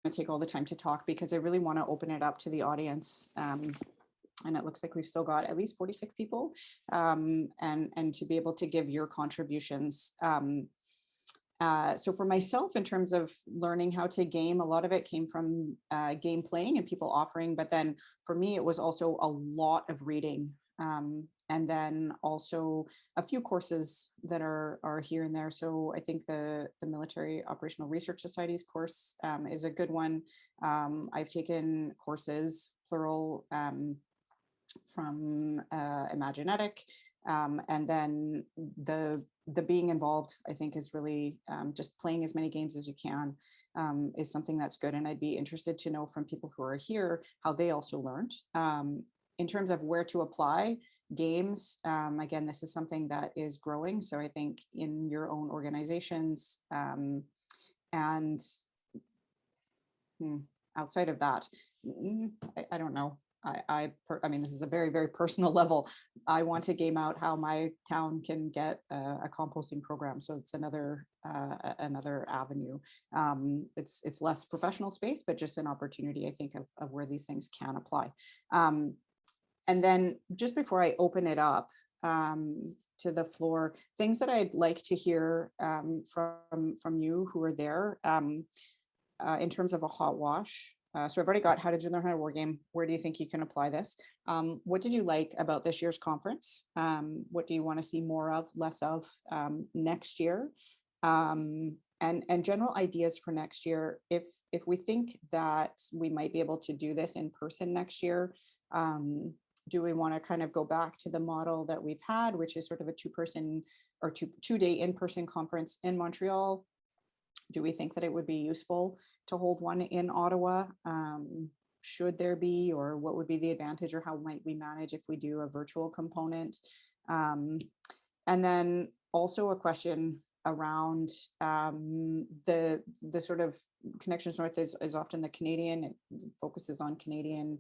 take all the time to talk because I really want to open it up to the audience. And it looks like we've still got at least 46 people, and to be able to give your contributions. So for myself, in terms of learning how to game, a lot of it came from game playing and people offering, but then for me, it was also a lot of reading. And then also a few courses that are here and there. So I think the Military Operational Research Society's course is a good one. I've taken courses, plural, from Imaginetic, and then the being involved, I think, is really just playing as many games as you can is something that's good. And I'd be interested to know from people who are here how they also learned. In terms of where to apply games, again, this is something that is growing. So I think in your own organizations, and outside of that, I don't know. I mean, this is a very, very personal level. I want to game out how my town can get a composting program. So it's another avenue. It's less professional space, but just an opportunity, I think, of where these things can apply. And then just before I open it up to the floor, things that I'd like to hear from you who are there in terms of a hot wash. So I've already got how did you learn how to war game? Where do you think you can apply this? What did you like about this year's conference? What do you want to see more of, less of next year? And general ideas for next year. If we think that we might be able to do this in person next year, do we want to kind of go back to the model that we've had, which is sort of a two-person or two-day in-person conference in Montreal? Do we think that it would be useful to hold one in Ottawa? Should there be, or what would be the advantage, or how might we manage if we do a virtual component? And then also a question around the sort of Connections North is often the Canadian, it focuses on Canadian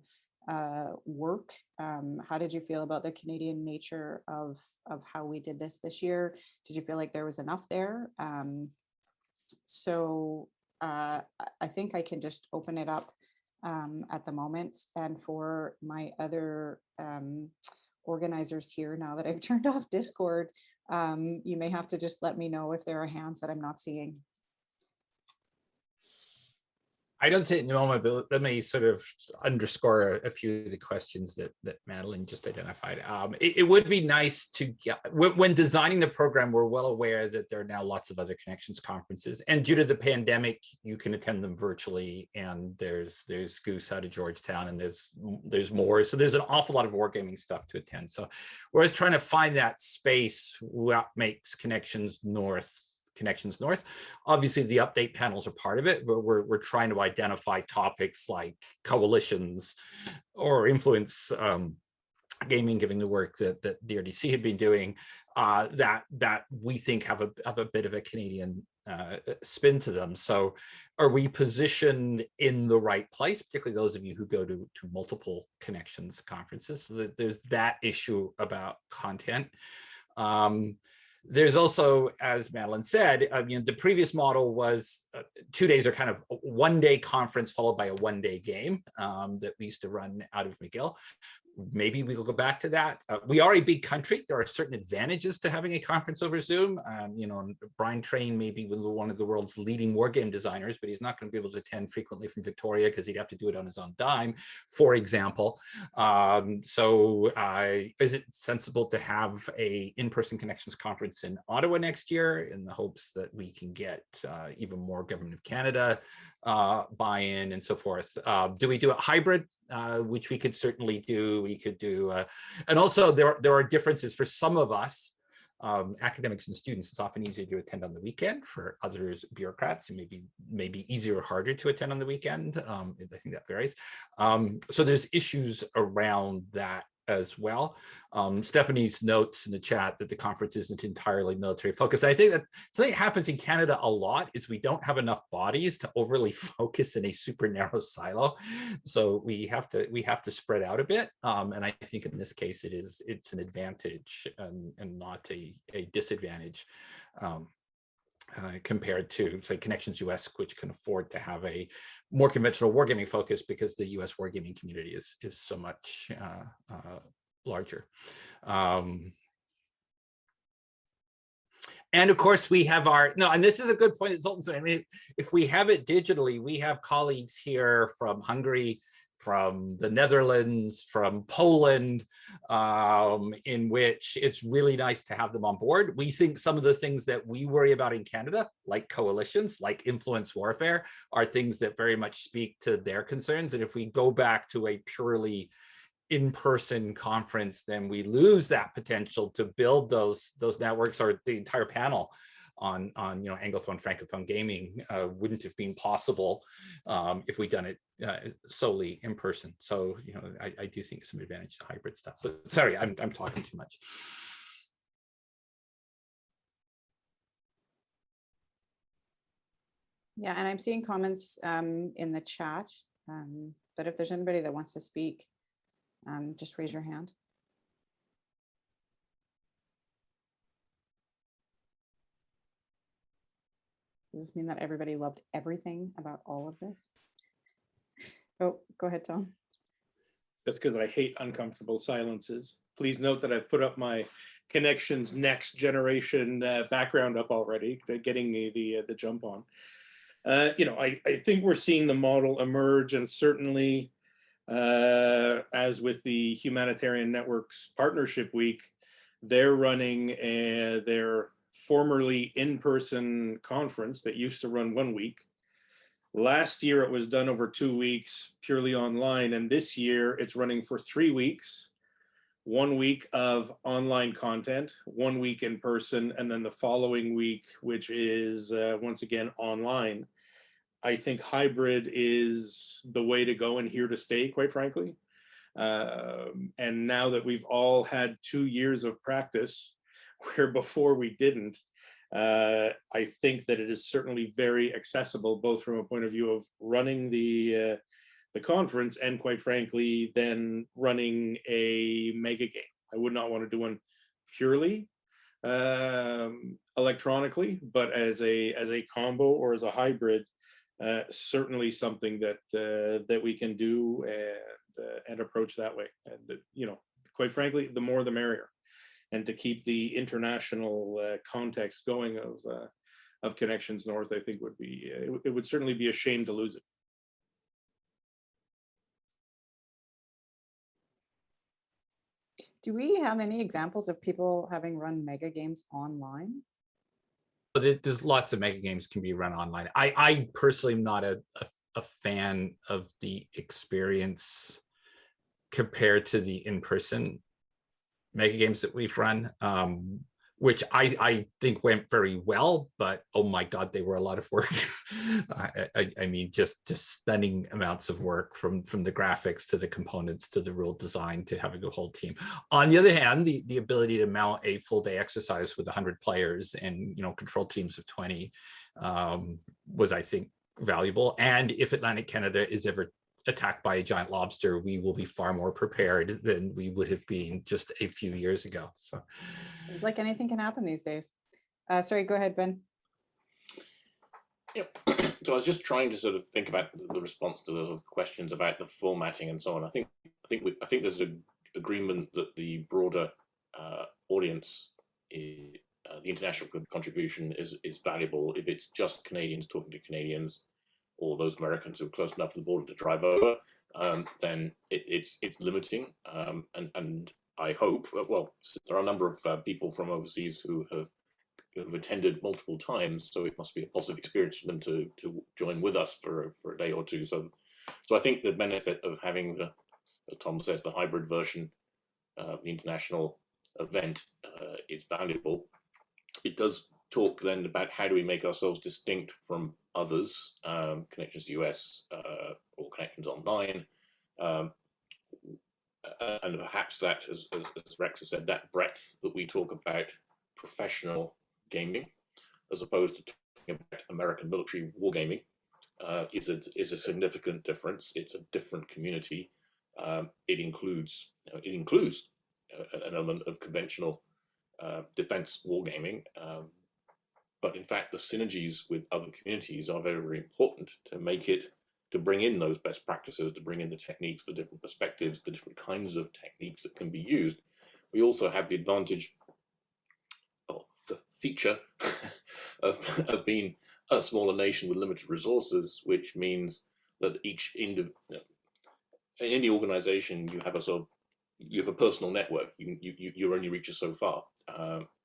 work. How did you feel about the Canadian nature of how we did this year? Did you feel like there was enough there? So I think I can just open it up at the moment. And for my other organizers here, now that I've turned off Discord, you may have to just let me know if there are hands that I'm not seeing. I don't see it in the moment, but let me sort of underscore a few of the questions that Madeline just identified. It would be nice to get, when designing the program, we're well aware that there are now lots of other Connections conferences, and due to the pandemic, you can attend them virtually. And there's Goose out of Georgetown, and there's more. So there's an awful lot of wargaming stuff to attend. So we're always trying to find that space what makes Connections North. Obviously, the update panels are part of it, but we're trying to identify topics like coalitions or influence gaming, given the work that the RDC had been doing, that we think have a bit of a Canadian spin to them. So are we positioned in the right place, particularly those of you who go to multiple Connections conferences? So that there's that issue about content. There's also, as Madeline said, the previous model was 2 days are kind of a one-day conference followed by a one-day game that we used to run out of McGill. Maybe we will go back to that. We are a big country. There are certain advantages to having a conference over Zoom. Brian Train may be one of the world's leading war game designers, but he's not going to be able to attend frequently from Victoria because he'd have to do it on his own dime, for example. So is it sensible to have a in-person Connections conference in Ottawa next year in the hopes that we can get even more Government of Canada buy-in and so forth? Do we do it hybrid? Which we could certainly do. We could do, and also there are differences for some of us, academics and students. It's often easier to attend on the weekend. For others, bureaucrats, it may be easier or harder to attend on the weekend. I think that varies. So there's issues around that as well. Stephanie's notes in the chat that the conference isn't entirely military focused. I think that something that happens in Canada a lot is we don't have enough bodies to overly focus in a super narrow silo. So we have to spread out a bit. And I think in this case it's an advantage and not a disadvantage. compared to, say, Connections US, which can afford to have a more conventional wargaming focus because the US wargaming community is so much larger. And of course, we have and this is a good point, Zoltan. I mean, if we have it digitally, we have colleagues here from Hungary, from the Netherlands, from Poland, in which it's really nice to have them on board. We think some of the things that we worry about in Canada, like coalitions, like influence warfare, are things that very much speak to their concerns. And if we go back to a purely in-person conference, then we lose that potential to build those networks, or the entire panel on Anglophone, Francophone gaming wouldn't have been possible if we'd done it solely in person. So, I do think some advantage to hybrid stuff, but sorry, I'm talking too much. Yeah, and I'm seeing comments in the chat, but if there's anybody that wants to speak, just raise your hand. Does this mean that everybody loved everything about all of this? Oh, go ahead, Tom. Just because I hate uncomfortable silences. Please note that I've put up my Connections Next Generation background up already, getting the jump on. I think we're seeing the model emerge, and certainly as with the Humanitarian Networks Partnership Week, they're running their formerly in-person conference that used to run 1 week. Last year, it was done over 2 weeks, purely online. And this year, it's running for 3 weeks, 1 week of online content, 1 week in person, and then the following week, which is once again online. I think hybrid is the way to go and here to stay, quite frankly. And now that we've all had 2 years of practice, where before we didn't, I think that it is certainly very accessible, both from a point of view of running the conference and, quite frankly, then running a mega game. I would not want to do one purely electronically, but as a combo or as a hybrid, certainly something that we can do and approach that way. And quite frankly, the more the merrier. And to keep the international context going of Connections North, I think it would certainly be a shame to lose it. Do we have any examples of people having run mega games online? There's lots of mega games can be run online. I personally am not a fan of the experience compared to the in-person mega games that we've run, which I think went very well, but oh my God, they were a lot of work. I mean, just stunning amounts of work from the graphics to the components to the rule design to having a whole team. On the other hand, the ability to mount a full day exercise with 100 players and control teams of 20 was, I think, valuable. And if Atlantic Canada is ever attacked by a giant lobster, we will be far more prepared than we would have been just a few years ago. So it's like anything can happen these days. Sorry, go ahead, Ben. Yep. So I was just trying to sort of think about the response to those questions about the formatting and so on. I think there's an agreement that the broader audience, the international contribution is valuable if it's just Canadians talking to Canadians, or those Americans who are close enough to the border to drive over, then it's limiting. And I hope, well, there are a number of people from overseas who have attended multiple times, so it must be a positive experience for them to join with us for a day or two. So I think the benefit of having as Tom says, the hybrid version of the international event is valuable. It does talk then about how do we make ourselves distinct from others, Connections US or Connections Online, and perhaps that, as Rex has said, that breadth that we talk about professional gaming, as opposed to talking about American military wargaming, is a significant difference. It's a different community. It includes an element of conventional defense wargaming. But in fact, the synergies with other communities are very, very important to make it, to bring in those best practices, to bring in the techniques, the different perspectives, the different kinds of techniques that can be used. We also have the advantage, well, the feature of being a smaller nation with limited resources, which means that in any organization you have a personal network. Your only reach is so far.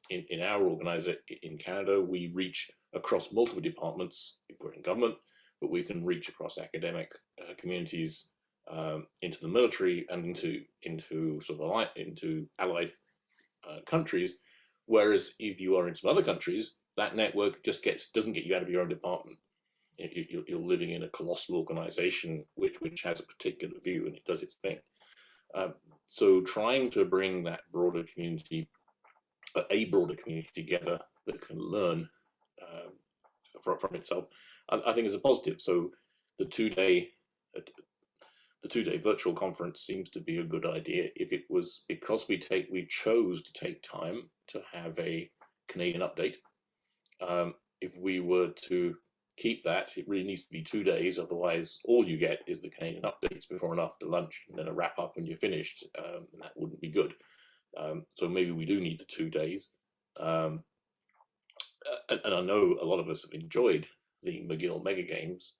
In our organization in Canada, we reach across multiple departments. We're in government, but we can reach across academic communities, into the military, and into allied countries. Whereas if you are in some other countries, that network just doesn't get you out of your own department. You're living in a colossal organization which has a particular view and it does its thing. So trying to bring that broader community, a broader community together that can learn from itself, I think is a positive. So the two-day virtual conference seems to be a good idea. If it was because we chose to take time to have a Canadian update. If we were to keep that, it really needs to be 2 days. Otherwise, all you get is the Canadian updates before and after lunch, and then a wrap up when you're finished. And that wouldn't be good. So maybe we do need the 2 days. And I know a lot of us have enjoyed the McGill Mega Games,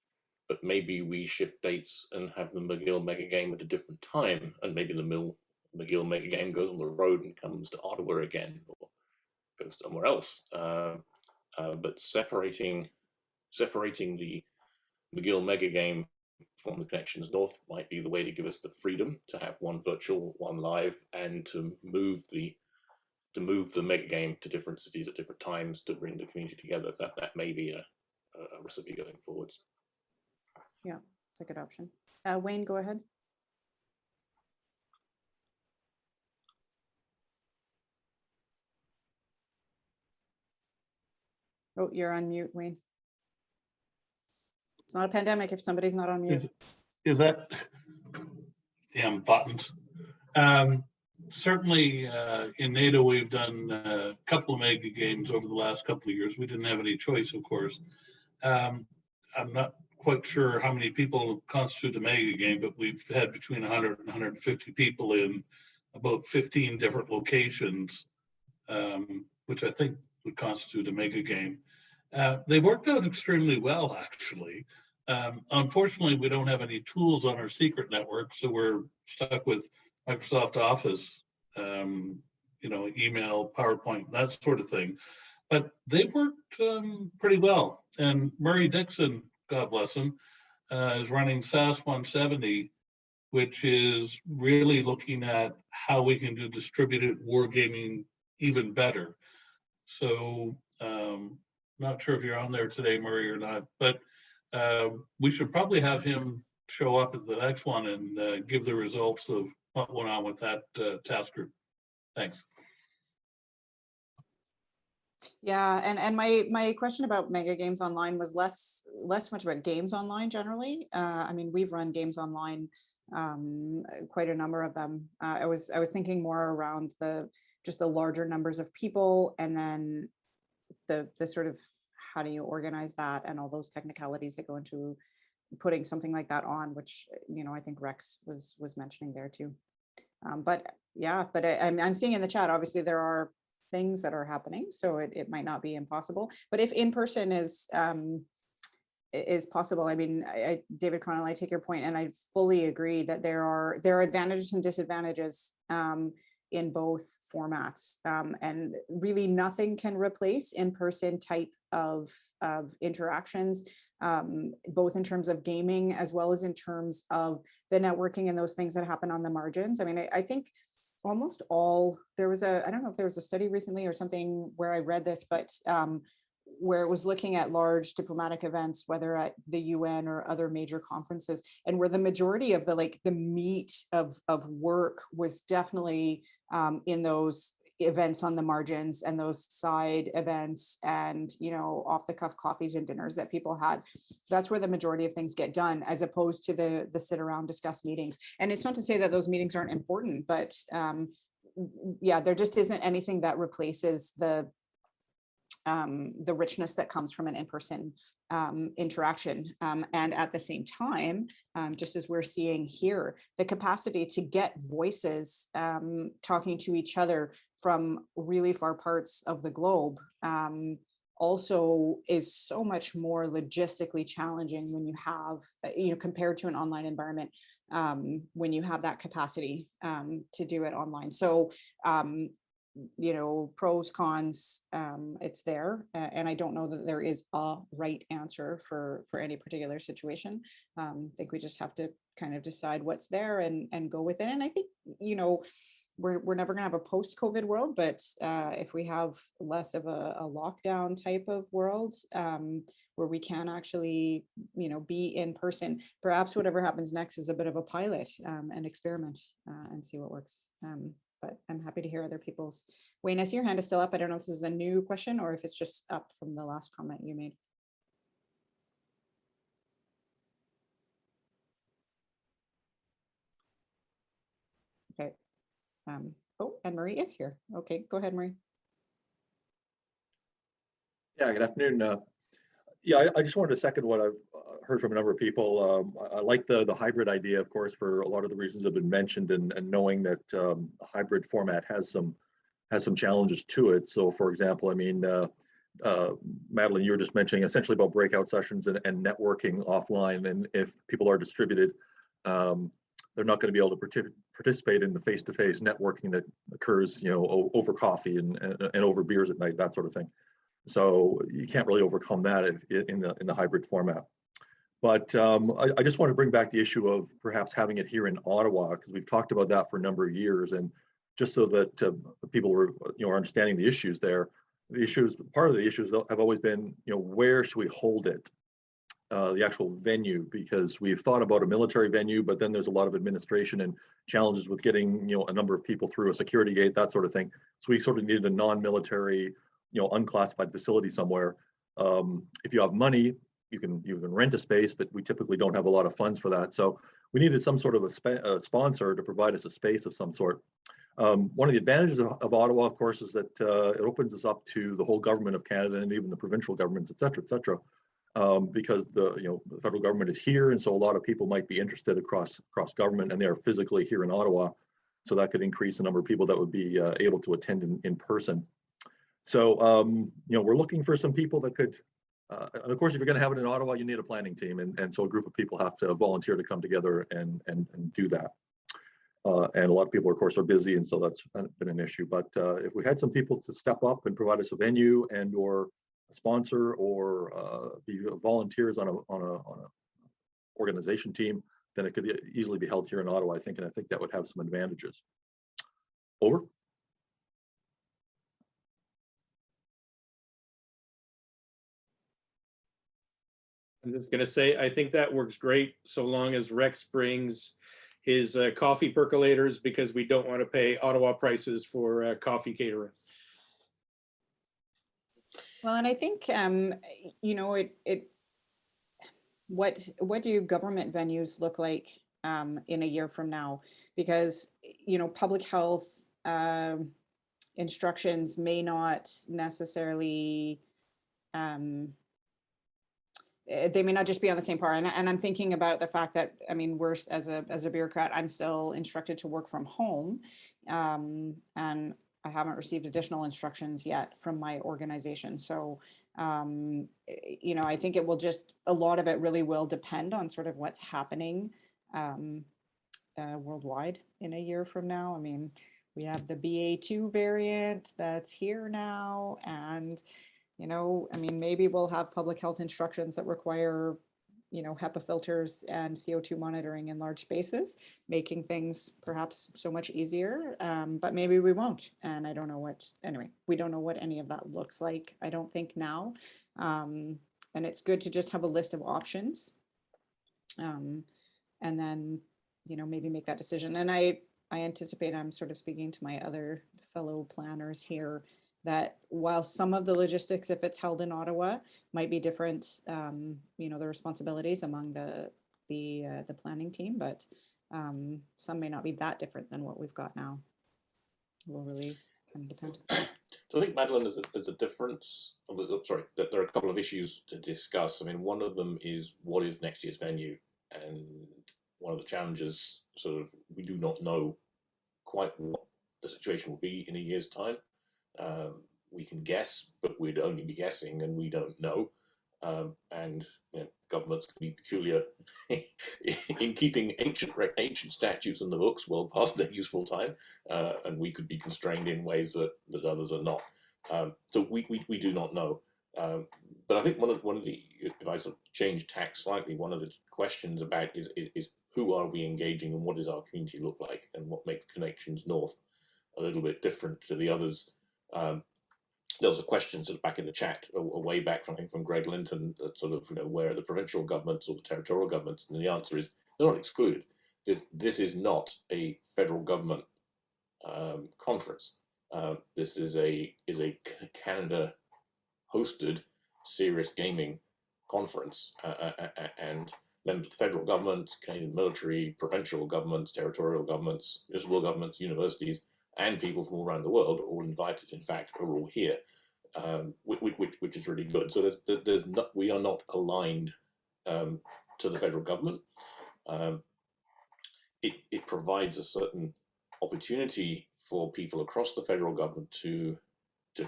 but maybe we shift dates and have the McGill Mega Game at a different time, and maybe the McGill Mega Game goes on the road and comes to Ottawa again, or goes somewhere else. But separating the McGill Mega Game from the Connections North might be the way to give us the freedom to have one virtual, one live, and to move the Mega Game to different cities at different times to bring the community together. That may be a recipe going forwards. Yeah, it's a good option. Wayne, go ahead. Oh, you're on mute, Wayne. It's not a pandemic if somebody's not on mute. Is that damn buttons? Certainly in NATO, we've done a couple of mega games over the last couple of years. We didn't have any choice, of course. I'm not quite sure how many people constitute a mega game, but we've had between 100 and 150 people in about 15 different locations, which I think would constitute a mega game. They've worked out extremely well, actually. Unfortunately, we don't have any tools on our secret network, so we're stuck with Microsoft Office, email, PowerPoint, that sort of thing. But they've worked pretty well. And Murray Dixon, God bless him, is running SAS 170, which is really looking at how we can do distributed wargaming even better. So not sure if you're on there today, Murray, or not, but we should probably have him show up at the next one and give the results of what went on with that task group. Thanks. Yeah, and my question about mega games online was less much about games online generally. I mean, we've run games online, quite a number of them. I was thinking more around just the larger numbers of people, and then the sort of how do you organize that and all those technicalities that go into putting something like that on, which I think Rex was mentioning there too. But yeah, but I'm seeing in the chat, obviously there are things that are happening, so it might not be impossible. But if in person is possible, I mean, David Connell, I take your point, and I fully agree that there are advantages and disadvantages in both formats, and really nothing can replace in-person type of interactions, both in terms of gaming as well as in terms of the networking and those things that happen on the margins. I mean, I think almost all, I don't know if there was a study recently or something where I read this, but where it was looking at large diplomatic events, whether at the UN or other major conferences, and where the majority of the meat of work was definitely in those events on the margins and those side events and off the cuff coffees and dinners that people had. That's where the majority of things get done, as opposed to the sit around discuss meetings. And it's not to say that those meetings aren't important, but yeah, there just isn't anything that replaces the richness that comes from an in-person interaction. And at the same time, just as we're seeing here, the capacity to get voices talking to each other from really far parts of the globe also is so much more logistically challenging when you have, compared to an online environment, when you have that capacity to do it online. So, pros, cons, it's there. And I don't know that there is a right answer for any particular situation. I think we just have to kind of decide what's there and go with it. And I think, we're never going to have a post-COVID world, but if we have less of a lockdown type of world where we can actually, be in person, perhaps whatever happens next is a bit of a pilot and experiment and see what works. But I'm happy to hear other people's. Wayne, I see your hand is still up. I don't know if this is a new question or if it's just up from the last comment you made. Okay. Oh, and Marie is here. Okay, go ahead, Marie. Yeah, good afternoon. I just wanted to second what I've heard from a number of people. I like the hybrid idea, of course, for a lot of the reasons that have been mentioned, and knowing that a hybrid format has some challenges to it. So, for example, I mean, Madeline, you were just mentioning essentially about breakout sessions and networking offline, and if people are distributed, they're not going to be able to participate in the face-to-face networking that occurs, over coffee and over beers at night, that sort of thing. So you can't really overcome that in the hybrid format. But I just want to bring back the issue of perhaps having it here in Ottawa, because we've talked about that for a number of years, and just so that people are understanding the issues there. Part of the issues have always been, where should we hold it? The actual venue, because we've thought about a military venue, but then there's a lot of administration and challenges with getting, a number of people through a security gate, that sort of thing. So we sort of needed a non-military, unclassified facility somewhere. If you have money, you can rent a space, but we typically don't have a lot of funds for that. So we needed some sort of a sponsor to provide us a space of some sort. One of the advantages of Ottawa, of course, is that it opens us up to the whole government of Canada and even the provincial governments, et cetera, because the federal government is here, and so a lot of people might be interested across government, and they are physically here in Ottawa. So that could increase the number of people that would be able to attend in person. So we're looking for some people that could. And of course, if you're going to have it in Ottawa, you need a planning team, and so a group of people have to volunteer to come together and do that. And a lot of people, of course, are busy, and so that's been an issue. But if we had some people to step up and provide us a venue and or a sponsor or be volunteers on a organization team, then it could easily be held here in Ottawa, I think, and I think that would have some advantages. Over. I'm just going to say, I think that works great so long as Rex brings his coffee percolators, because we don't want to pay Ottawa prices for coffee catering. Well, and I think, what do government venues look like in a year from now? Because, public health instructions may not necessarily, they may not just be on the same par. And I'm thinking about the fact that, I mean, we're, as a bureaucrat, I'm still instructed to work from home. And I haven't received additional instructions yet from my organization. So, I think it will just, a lot of it really will depend on sort of what's happening worldwide in a year from now. I mean, we have the BA2 variant that's here now, and I mean, maybe we'll have public health instructions that require, HEPA filters and CO2 monitoring in large spaces, making things perhaps so much easier, but maybe we won't. And I don't know anyway, we don't know what any of that looks like, I don't think now. And it's good to just have a list of options. And then, maybe make that decision. And I anticipate, I'm sort of speaking to my other fellow planners here, that while some of the logistics, if it's held in Ottawa, might be different, the responsibilities among the planning team, but some may not be that different than what we've got now. It will really kind of depend. So I think, Madeline, there's a difference. Sorry, there are a couple of issues to discuss. I mean, one of them is what is next year's venue, and one of the challenges, sort of, we do not know quite what the situation will be in a year's time. We can guess, but we'd only be guessing, and we don't know. And governments can be peculiar in keeping ancient statutes in the books well past their useful time, and we could be constrained in ways that others are not. So we do not know. But I think one of the, if I sort of change tack slightly, one of the questions about is who are we engaging, and what does our community look like, and what makes Connections North a little bit different to the others. There was a question sort of back in the chat, a way back from, I think, from Greg Linton, that sort of, where are the provincial governments or the territorial governments? And the answer is they're not excluded. This is not a federal government conference. This is a Canada hosted serious gaming conference, and members of the federal government, Canadian military, provincial governments, territorial governments, municipal governments, universities, and people from all around the world are all invited. In fact, are all here, which is really good. So we are not aligned to the federal government. It provides a certain opportunity for people across the federal government to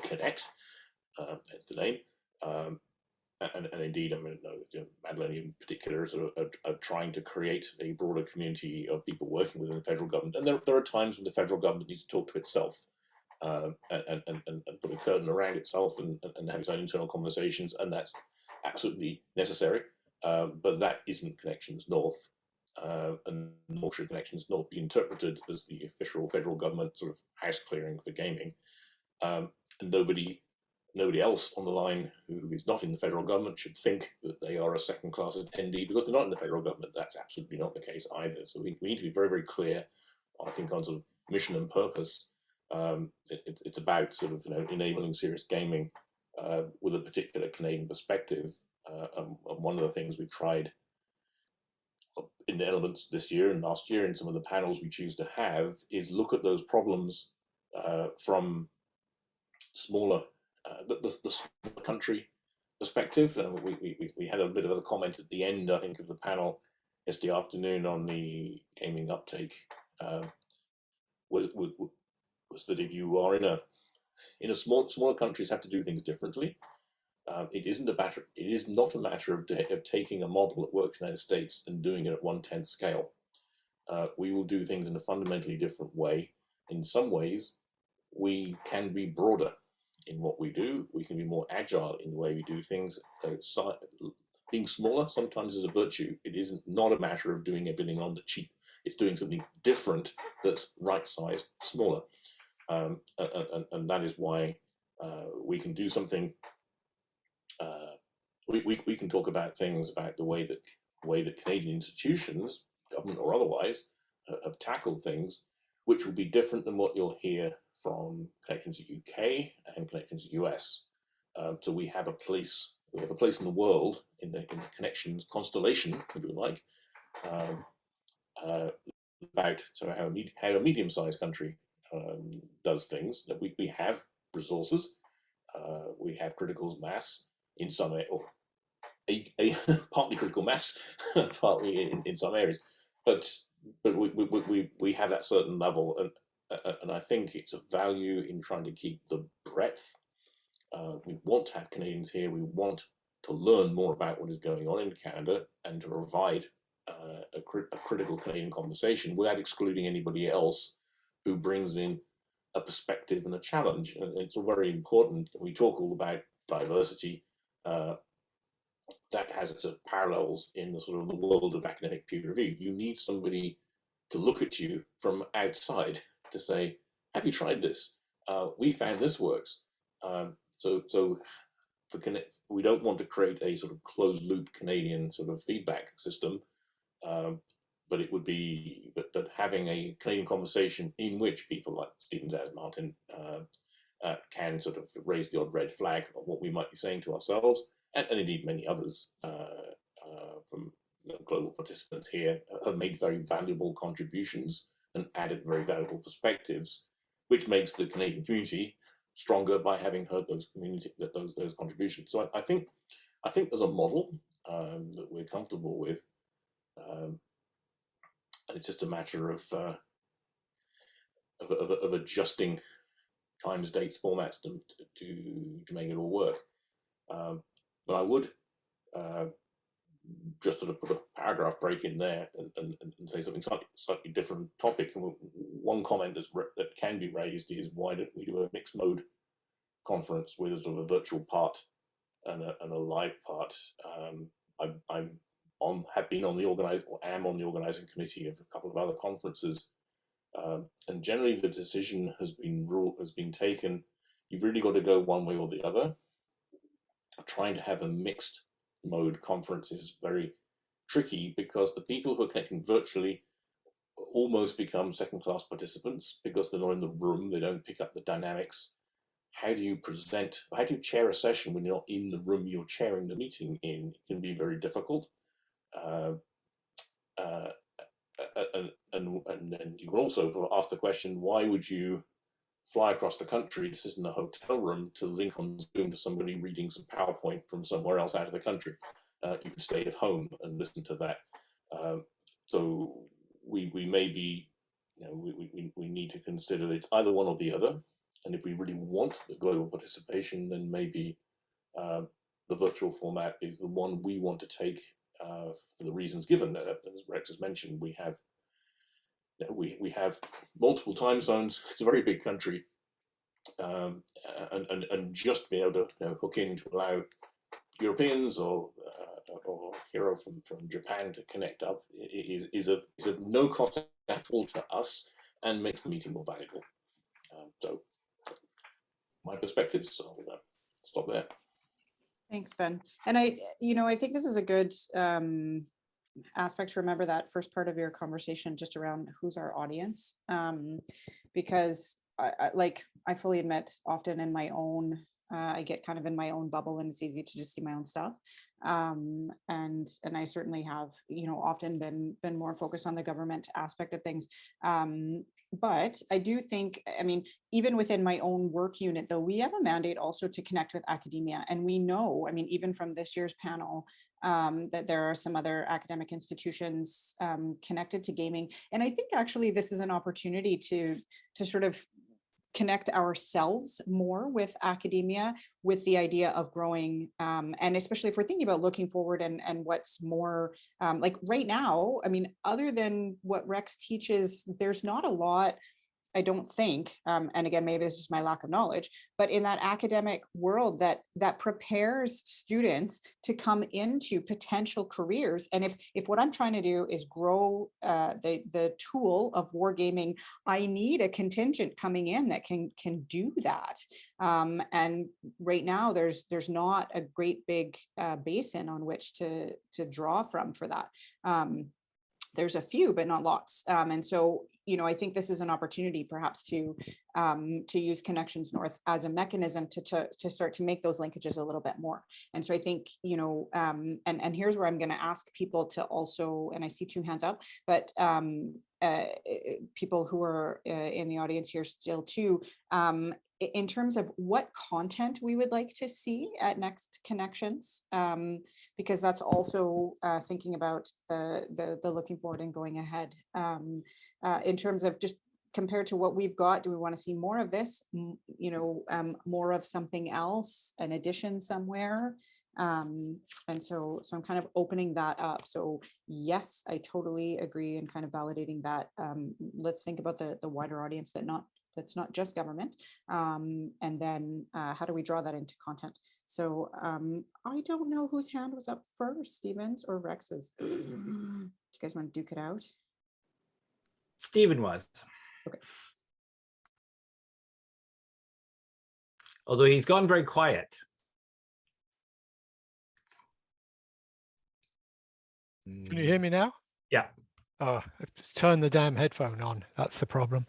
connect. That's the name. And indeed, I mean, Madeline in particular sort of are trying to create a broader community of people working within the federal government. And there are times when the federal government needs to talk to itself and put a curtain around itself and have its own internal conversations, and that's absolutely necessary. But that isn't Connections North, and nor should Connections North be interpreted as the official federal government sort of house clearing for gaming. And nobody else on the line who is not in the federal government should think that they are a second-class attendee because they're not in the federal government. That's absolutely not the case either. So we need to be very, very clear, I think, on sort of mission and purpose. It's about sort of enabling serious gaming with a particular Canadian perspective. And one of the things we've tried in the elements this year and last year in some of the panels we choose to have is look at those problems from smaller the smaller country perspective. We had a bit of a comment at the end, I think, of the panel yesterday afternoon on the gaming uptake. Was that if you are in a smaller countries have to do things differently. It is not a matter of taking a model that works in the United States and doing it at 1/10 scale. We will do things in a fundamentally different way. In some ways, we can be broader in what we do. We can be more agile in the way we do things. Being smaller sometimes is a virtue. It isn't not a matter of doing everything on the cheap. It's doing something different that's right-sized, smaller. And that is why we can do something. We can talk about things about the way that Canadian institutions, government or otherwise, have tackled things, which will be different than what you'll hear from Connections UK and Connections US. So we have a place in the world in the Connections constellation, if you like, about how a medium-sized country does things. We have resources, we have critical mass in some or a partly critical mass, partly in some areas, but we have that certain level, and I think it's a value in trying to keep the breadth. We want to have Canadians here. We want to learn more about what is going on in Canada and to provide a critical Canadian conversation without excluding anybody else who brings in a perspective and a challenge. And it's all very important. We talk all about diversity. That has its parallels in the sort of the world of academic peer review. You need somebody to look at you from outside to say, have you tried this? We found this works. So we don't want to create a sort of closed loop Canadian sort of feedback system, but it would be but having a Canadian conversation in which people like Stephen Zaz Martin can sort of raise the odd red flag of what we might be saying to ourselves, and indeed many others from global participants here have made very valuable contributions and added very valuable perspectives, which makes the Canadian community stronger by having heard those those contributions. So I think there's a model that we're comfortable with, and it's just a matter of adjusting times, dates, formats to make it all work. But I would just sort of put a paragraph break in there and say something slightly different topic. And one comment that can be raised is, why don't we do a mixed mode conference with a sort of a virtual part and a live part? Have been on the am on the organizing committee of a couple of other conferences, and generally the decision has been taken. You've really got to go one way or the other. Trying to have a mixed mode conference is very tricky, because the people who are connecting virtually almost become second-class participants because they're not in the room. They don't pick up the dynamics. How do you chair a session when you're not in the room you're chairing the meeting in? It can be very difficult. And then you can also ask the question, why would you fly across the country to sit in a hotel room to link on Zoom to somebody reading some PowerPoint from somewhere else out of the country? You can stay at home and listen to that. So we may be, we need to consider it's either one or the other. And if we really want the global participation, then maybe the virtual format is the one we want to take for the reasons given. As Rex has mentioned, we have multiple time zones. It's a very big country, and just being able to hook in to allow Europeans or Hero from Japan to connect up is of no cost at all to us, and makes the meeting more valuable. So my perspectives. So I'll stop there. Thanks, Ben. And I think this is a good aspect to remember, that first part of your conversation just around who's our audience, because I fully admit, often in my own, I get kind of in my own bubble, and it's easy to just see my own stuff. And I certainly have, often been more focused on the government aspect of things. But I do think, even within my own work unit, though, we have a mandate also to connect with academia. And we know, even from this year's panel, that there are some other academic institutions connected to gaming. And I think actually this is an opportunity to sort of connect ourselves more with academia, with the idea of growing, and especially if we're thinking about looking forward and what's more, like right now, other than what Rex teaches, there's not a lot, I don't think, and again, maybe this is my lack of knowledge, but in that academic world that prepares students to come into potential careers. And if what I'm trying to do is grow the tool of wargaming, I need a contingent coming in that can do that. And right now, there's not a great big basin on which to draw from for that. There's a few, but not lots. And so, I think this is an opportunity perhaps to use Connections North as a mechanism to start to make those linkages a little bit more. And so I think, and here's where I'm going to ask people to also, and I see 2 hands up, but people who are in the audience here still too, in terms of what content we would like to see at Next Connections, because that's also thinking about the looking forward and going ahead. In terms of just compared to what we've got, do we want to see more of this, more of something else, an addition somewhere? And so I'm kind of opening that up. So yes, I totally agree, and kind of validating that. Let's think about the wider audience that's not just government, and then how do we draw that into content? So I don't know whose hand was up first, Stephen's or Rex's. Do you guys want to duke it out? Stephen was. Okay. Although he's gone very quiet. Can you hear me now? Yeah. Oh, just turn the damn headphone on. That's the problem.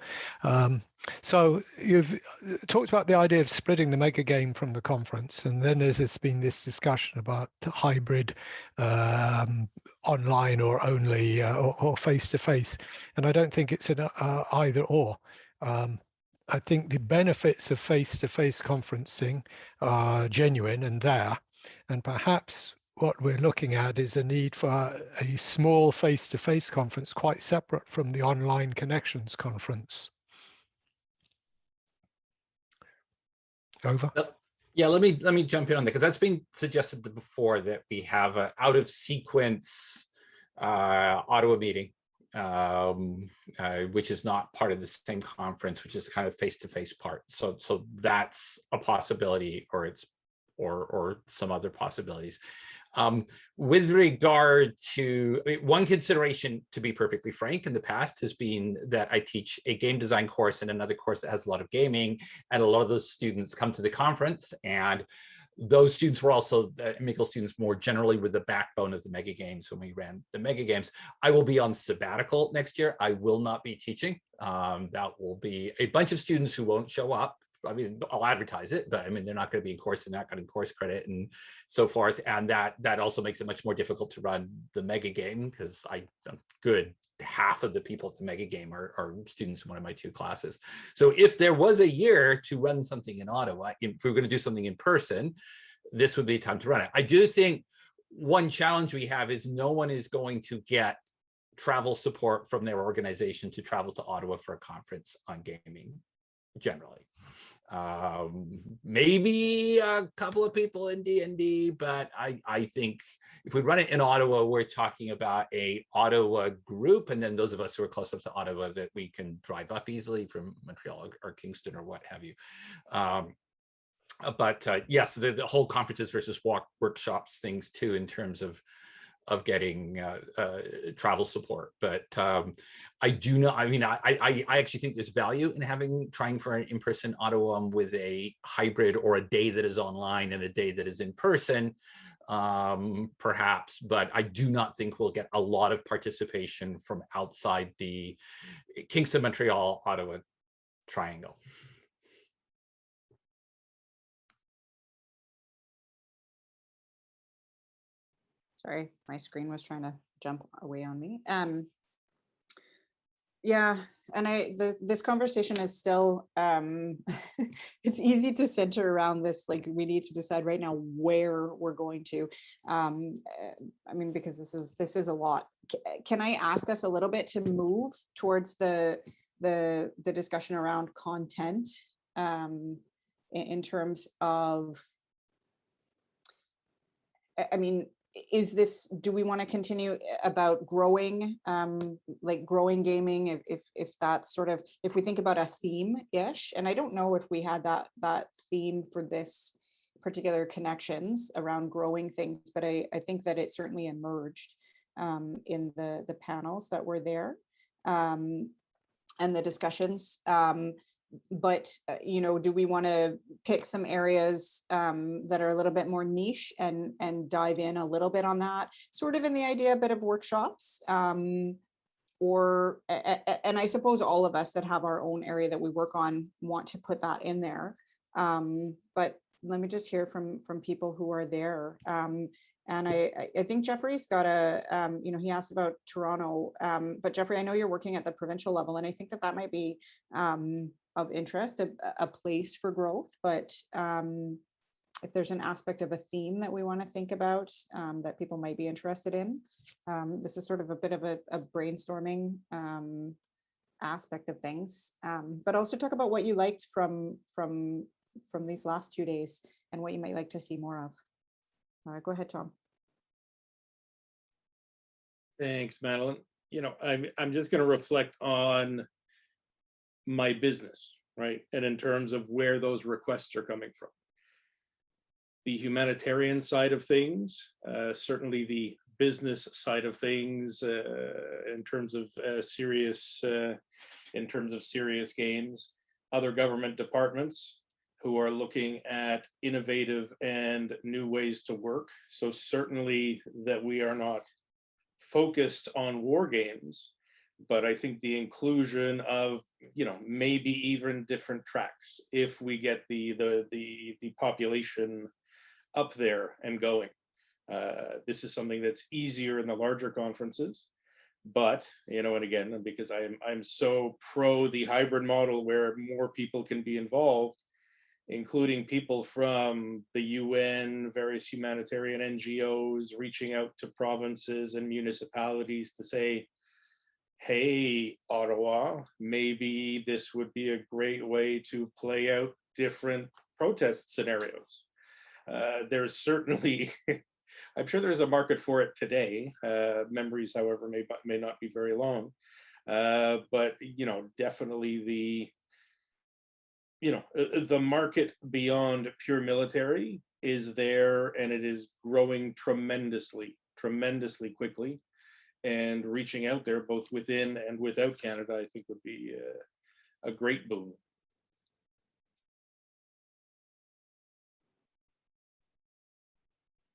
So you've talked about the idea of splitting the mega game from the conference, and then there's been this discussion about hybrid, online or only or face to face. And I don't think it's an either or. I think the benefits of face-to-face conferencing are genuine and there, and perhaps what we're looking at is a need for a small face-to-face conference quite separate from the online connections conference. Over. Yeah, let me jump in on that, because that's been suggested before, that we have an out of sequence Ottawa meeting, which is not part of the same conference, which is the kind of face-to-face part. So that's a possibility, or it's or some other possibilities. With regard to, I mean, one consideration, to be perfectly frank, in the past has been that I teach a game design course and another course that has a lot of gaming, and a lot of those students come to the conference, and those students were also MIGL students more generally, with the backbone of the mega games when we ran the mega games. I will be on sabbatical next year. I will not be teaching. That will be a bunch of students who won't show up. I mean, I'll advertise it, but I mean, they're not going to be in course, they're not getting course credit and so forth. And that also makes it much more difficult to run the mega game, because a good half of the people at the mega game are students in one of my two classes. So if there was a year to run something in Ottawa, if we were going to do something in person, this would be time to run it. I do think one challenge we have is no one is going to get travel support from their organization to travel to Ottawa for a conference on gaming generally. Maybe a couple of people in D&D, but I think if we run it in Ottawa, we're talking about a Ottawa group, and then those of us who are close up to Ottawa that we can drive up easily from Montreal or Kingston or what have you. But yes, the whole conferences versus workshops things too, in terms of getting travel support. But I do know, I mean, I actually think there's value in trying for an in-person Ottawa with a hybrid, or a day that is online and a day that is in person, perhaps. But I do not think we'll get a lot of participation from outside the Kingston, Montreal, Ottawa triangle. Sorry, my screen was trying to jump away on me. Yeah, and this conversation is still, it's easy to center around this, like we need to decide right now where we're going to. I mean, because this is a lot. Can I ask us a little bit to move towards the discussion around content, in terms of, I mean, do we want to continue about growing, like growing gaming, if that's sort of, if we think about a theme-ish, and I don't know if we had that theme for this particular connections around growing things, but I think that it certainly emerged in the panels that were there, and the discussions. But you know, do we want to pick some areas that are a little bit more niche and dive in a little bit on that, sort of in the idea a bit of workshops, or and I suppose all of us that have our own area that we work on want to put that in there, but let me just hear from people who are there. And I think Jeffrey's got a, you know, he asked about Toronto, but Jeffrey, I know you're working at the provincial level, and I think that might be of interest, a place for growth. But if there's an aspect of a theme that we want to think about, that people might be interested in, this is sort of a bit of a brainstorming aspect of things, but also talk about what you liked from these last 2 days and what you might like to see more of. Go ahead, Tom. Thanks, Madeline. You know, I'm just going to reflect on my business, right? And in terms of where those requests are coming from. The humanitarian side of things, certainly the business side of things, in terms of serious games, other government departments who are looking at innovative and new ways to work. So certainly that we are not focused on war games, but I think the inclusion of, you know, maybe even different tracks if we get the population up there and going. This is something that's easier in the larger conferences. But, and again, because I'm so pro the hybrid model where more people can be involved, including people from the UN, various humanitarian NGOs, reaching out to provinces and municipalities to say, hey, Ottawa, maybe this would be a great way to play out different protest scenarios. There's certainly, I'm sure there's a market for it today. Memories, however, may not be very long. But, definitely the market beyond pure military is there, and it is growing tremendously quickly. And reaching out there, both within and without Canada, I think would be a great boon.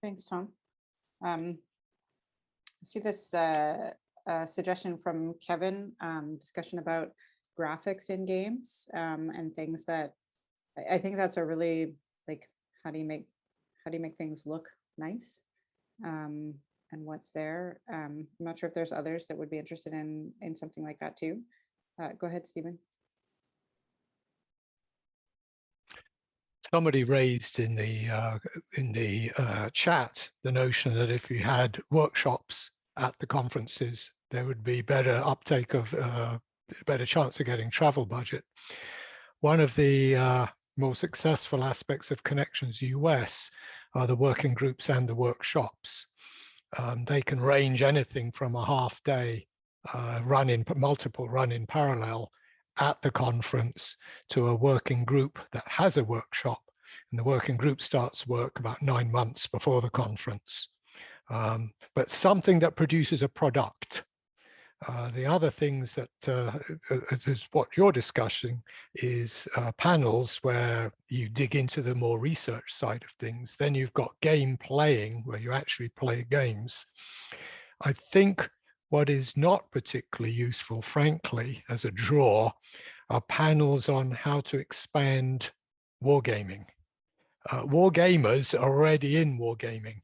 Thanks, Tom. I see this suggestion from Kevin, discussion about graphics in games, and things that I think that's a really, like, how do you make things look nice, and what's there. I'm not sure if there's others that would be interested in something like that too. Go ahead, Stephen. Somebody raised in the chat the notion that if you had workshops at the conferences, there would be better uptake of better chance of getting travel budget. One of the more successful aspects of Connections US are the working groups and the workshops. They can range anything from a half day multiple run in parallel at the conference to a working group that has a workshop, and the working group starts work about 9 months before the conference. But something that produces a product. The other things that is what you're discussing is panels where you dig into the more research side of things. Then you've got game playing where you actually play games. I think what is not particularly useful, frankly, as a draw, are panels on how to expand wargaming. Wargamers are already in wargaming.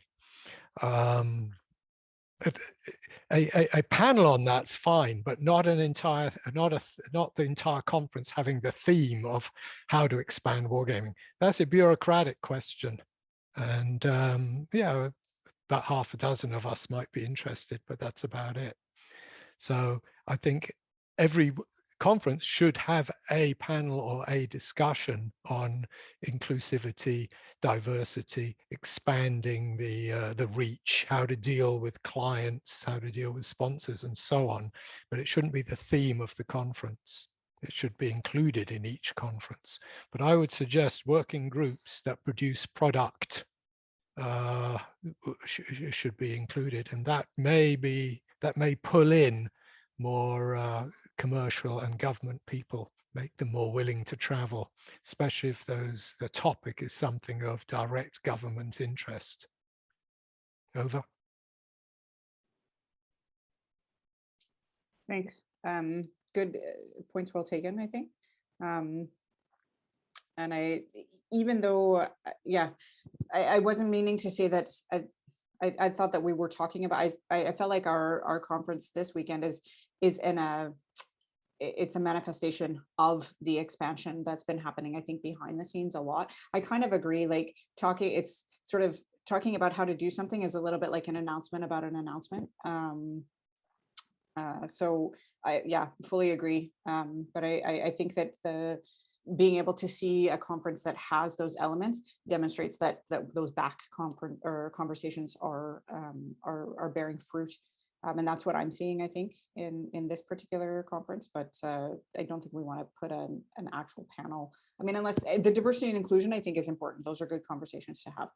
A panel on that's fine, but not the entire conference having the theme of how to expand wargaming. That's a bureaucratic question, and yeah, about half a dozen of us might be interested, but that's about it. So I think every conference should have a panel or a discussion on inclusivity, diversity, expanding the reach, how to deal with clients, how to deal with sponsors, and so on. But it shouldn't be the theme of the conference. It should be included in each conference. But I would suggest working groups that produce product should be included, and that may pull in more commercial and government people, make them more willing to travel, especially if the topic is something of direct government interest. Over. Thanks. Good points, well taken, I think. And even though, yeah, I wasn't meaning to say that. I thought that we were talking about. I felt like our conference this weekend is it's a manifestation of the expansion that's been happening, I think, behind the scenes a lot. I kind of agree. Like it's sort of talking about how to do something is a little bit like an announcement about an announcement. So yeah, fully agree. But I think that being able to see a conference that has those elements demonstrates that those back conversations are bearing fruit, and that's what I'm seeing, I think, in this particular conference. But I don't think we want to put an actual panel. I mean, unless the diversity and inclusion, I think, is important. Those are good conversations to have.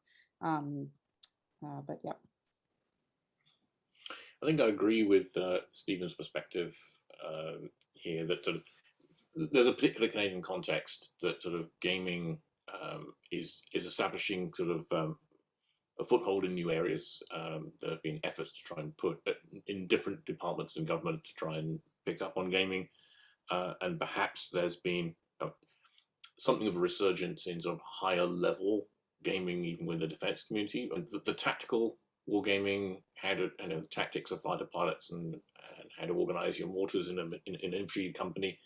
But yeah. I think I agree with Stephen's perspective here that sort of there's a particular Canadian context that sort of gaming is establishing sort of a foothold in new areas. There have been efforts to try and put in different departments in government to try and pick up on gaming, and perhaps there's been something of a resurgence in sort of higher level gaming, even with the defense community. And the tactical wargaming, how to, the tactics of fighter pilots and how to organize your mortars in an infantry company.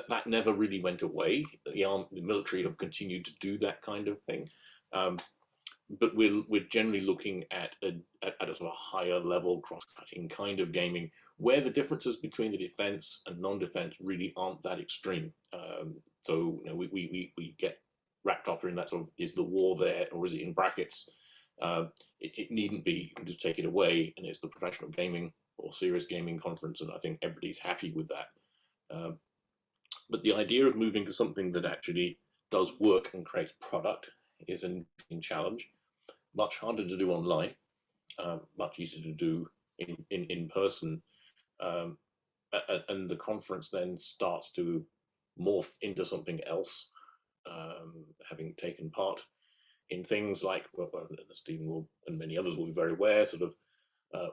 That never really went away. The military have continued to do that kind of thing. But we're generally looking at a sort of a higher level cross-cutting kind of gaming where the differences between the defense and non-defense really aren't that extreme. So we get wrapped up in that sort of, is the war there or is it in brackets? It needn't be. You can just take it away and it's the professional gaming or serious gaming conference, and I think everybody's happy with that. But the idea of moving to something that actually does work and creates product is an interesting challenge. Much harder to do online, much easier to do in person. And the conference then starts to morph into something else, having taken part in things like, well, Stephen will, and many others will be very aware, sort of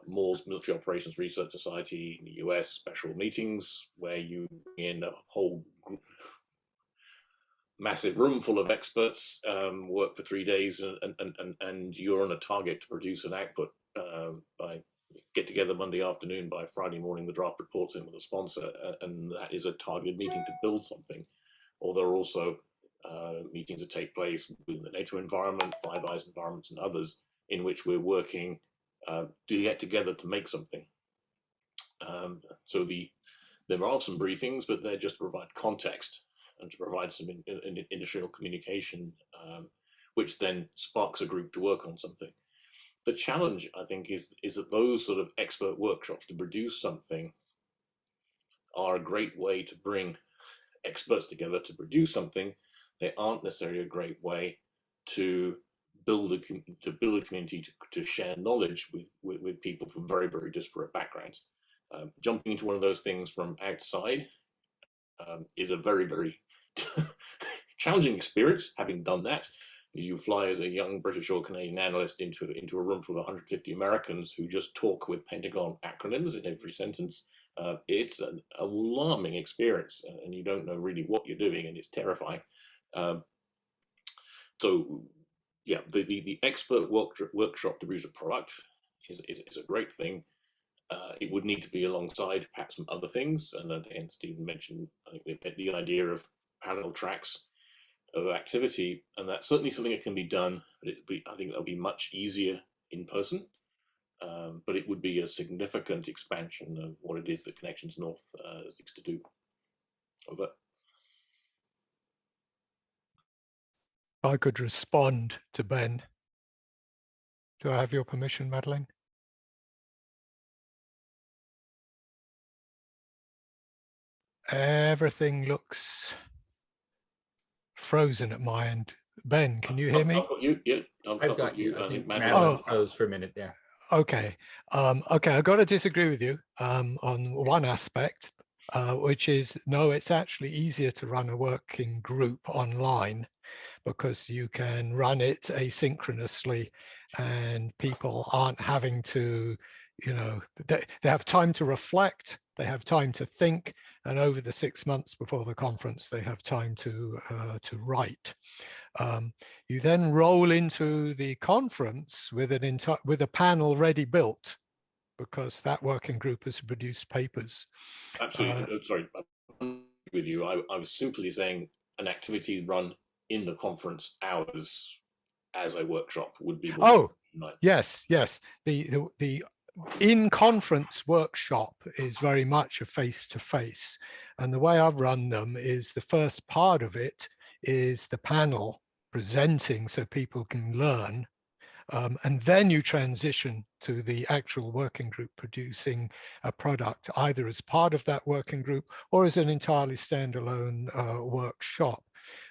MORS, Military Operations Research Society in the US, special meetings where you in a whole group, massive room full of experts, work for 3 days, and you're on a target to produce an output by get together Monday afternoon. By Friday morning, the draft reports in with a sponsor, and that is a targeted meeting to build something. Or there are also meetings that take place within the NATO environment, Five Eyes environments, and others, in which we're working to get together to make something. So there are some briefings, but they're just to provide context and to provide some initial communication, which then sparks a group to work on something. The challenge, I think, is that those sort of expert workshops to produce something are a great way to bring experts together to produce something. They aren't necessarily a great way to build a community to share knowledge with people from very, very disparate backgrounds. Jumping into one of those things from outside is a very, very challenging experience. Having done that, you fly as a young British or Canadian analyst into a room full of 150 Americans who just talk with Pentagon acronyms in every sentence. It's an alarming experience, and you don't know really what you're doing, and it's terrifying. So, yeah, the expert workshop to produce a product is a great thing. It would need to be alongside perhaps some other things, and again, Stephen mentioned, I think, the idea of parallel tracks of activity, and that's certainly something that can be done. But I think that'll be much easier in person, but it would be a significant expansion of what it is that Connections North seeks to do. Over. I could respond to Ben. Do I have your permission, Madeline? Everything looks frozen at my end. Ben, can you hear me? I've got you. Yeah, I've got you. I think Madeline froze for a minute there. Okay. Okay, I've got to disagree with you on one aspect, which is, no, it's actually easier to run a working group online because you can run it asynchronously and people aren't having to, they have time to reflect, they have time to think, and over the 6 months before the conference, they have time to write. You then roll into the conference with with a panel ready built, because that working group has produced papers. Absolutely. Sorry, I'm with you. I was simply saying an activity run in the conference hours as a workshop would be. Oh, yes. The in-conference workshop is very much a face-to-face. And the way I've run them is the first part of it is the panel presenting so people can learn. And then you transition to the actual working group producing a product, either as part of that working group or as an entirely standalone workshop.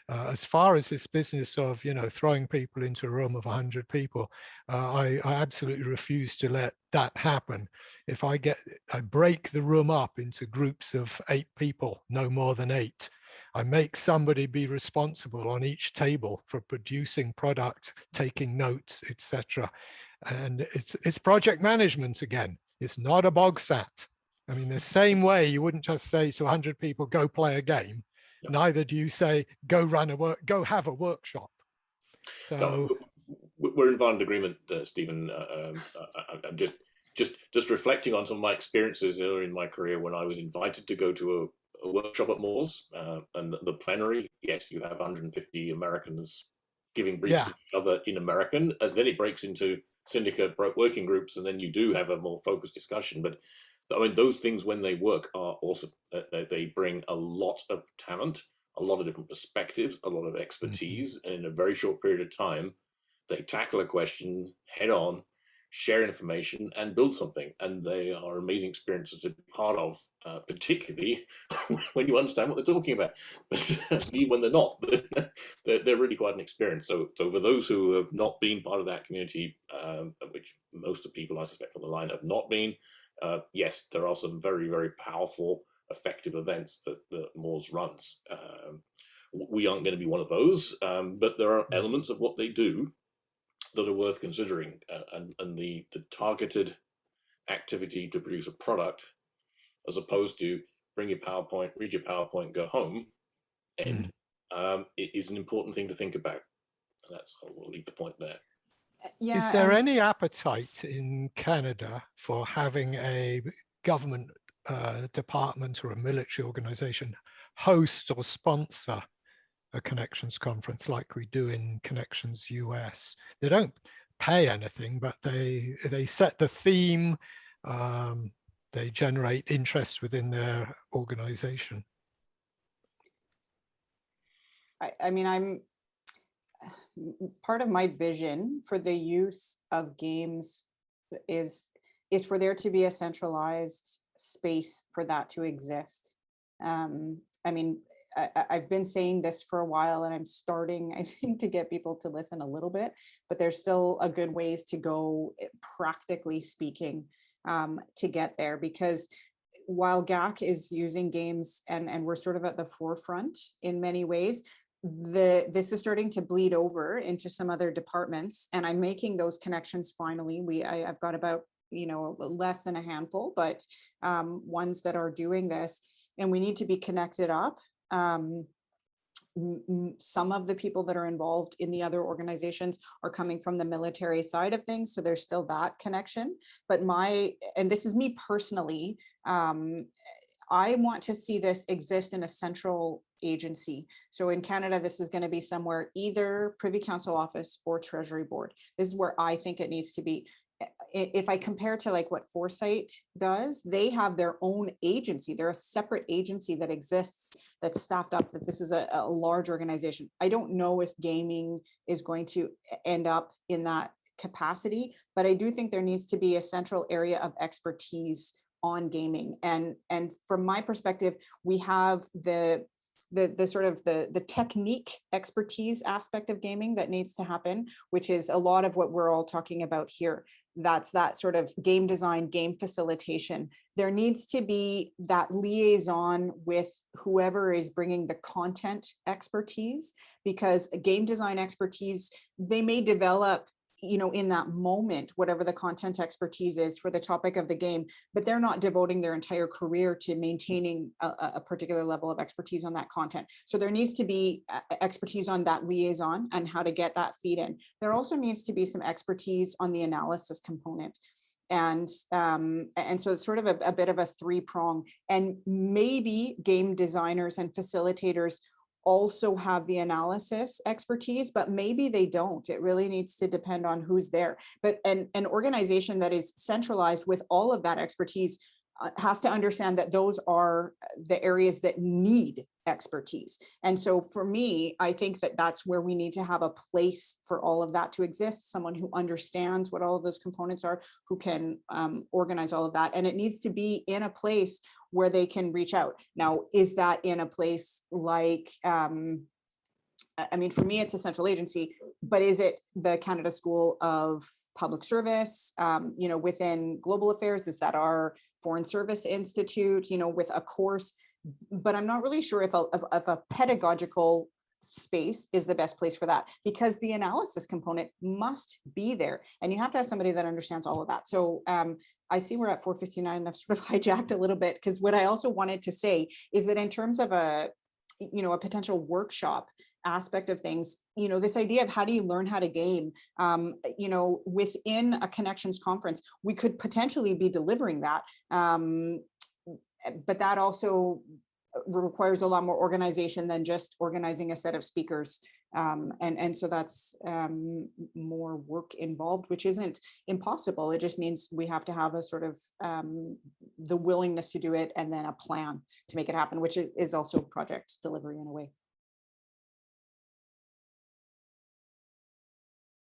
As far as this business of, throwing people into a room of 100 people, I absolutely refuse to let that happen. If I break the room up into groups of 8 people, no more than 8. I make somebody be responsible on each table for producing product, taking notes, etc. And it's project management again. It's not a bog sat. I mean, the same way you wouldn't just say to 100 people, go play a game. Yep. Neither do you say, go have a workshop. So no, we're in violent agreement, Stephen. I'm just just reflecting on some of my experiences earlier in my career when I was invited to go to a workshop at Moores, and the plenary, yes, you have 150 Americans giving briefs to each other in American, and then it breaks into syndicate working groups, and then you do have a more focused discussion. But I mean, those things, when they work, are awesome. They bring a lot of talent, a lot of different perspectives, a lot of expertise, and in a very short period of time, they tackle a question head on, share information, and build something. And they are amazing experiences to be part of, particularly when you understand what they're talking about. But even when they're not, they're really quite an experience. So for those who have not been part of that community, which most of the people I suspect on the line have not been, yes, there are some very, very powerful, effective events that Moores runs. We aren't going to be one of those, but there are elements of what they do that are worth considering, and the targeted activity to produce a product, as opposed to bring your PowerPoint, read your PowerPoint, go home, and it is an important thing to think about. And that's, we'll leave the point there. Yeah. Is there any appetite in Canada for having a government department or a military organization host or sponsor a Connections conference like we do in Connections US? They don't pay anything, but they set the theme, they generate interest within their organization. I mean, I'm part of my vision for the use of games is for there to be a centralized space for that to exist. I mean, I've been saying this for a while, and I'm starting, I think, to get people to listen a little bit, but there's still a good ways to go, practically speaking, to get there. Because while GAC is using games and we're sort of at the forefront in many ways, this is starting to bleed over into some other departments, and I'm making those connections finally. I've got about, less than a handful, but ones that are doing this, and we need to be connected up. Some of the people that are involved in the other organizations are coming from the military side of things, so there's still that connection. But and this is me personally, I want to see this exist in a central agency. So in Canada, this is going to be somewhere either Privy Council office or Treasury Board. This is where I think it needs to be. If I compare to like what Foresight does, they have their own agency. They're a separate agency that exists, that's staffed up, that this is a large organization. I don't know if gaming is going to end up in that capacity, but I do think there needs to be a central area of expertise on gaming. And from my perspective, we have the sort of the technique expertise aspect of gaming that needs to happen, which is a lot of what we're all talking about here. That's that sort of game design, game facilitation. There needs to be that liaison with whoever is bringing the content expertise, because game design expertise, they may develop, in that moment, whatever the content expertise is for the topic of the game, but they're not devoting their entire career to maintaining a particular level of expertise on that content. So there needs to be expertise on that liaison and how to get that feed in. There also needs to be some expertise on the analysis component. And so it's sort of a bit of a three-prong, and maybe game designers and facilitators also have the analysis expertise, but maybe they don't. It really needs to depend on who's there. But an organization that is centralized with all of that expertise has to understand that those are the areas that need expertise. And so for me, I think that that's where we need to have a place for all of that to exist, someone who understands what all of those components are, who can organize all of that. And it needs to be in a place where they can reach out. Now, is that in a place like, I mean, for me, it's a central agency, but is it the Canada School of Public Service, within Global Affairs? Is that our Foreign Service Institute, with a course? But I'm not really sure if a pedagogical space is the best place for that, because the analysis component must be there, and you have to have somebody that understands all of that. So I see we're at 4:59, and I've sort of hijacked a little bit, because what I also wanted to say is that in terms of a potential workshop, aspect of things, this idea of how do you learn how to game, within a connections conference, we could potentially be delivering that. But that also requires a lot more organization than just organizing a set of speakers. And so that's more work involved, which isn't impossible. It just means we have to have a sort of the willingness to do it and then a plan to make it happen, which is also project delivery in a way.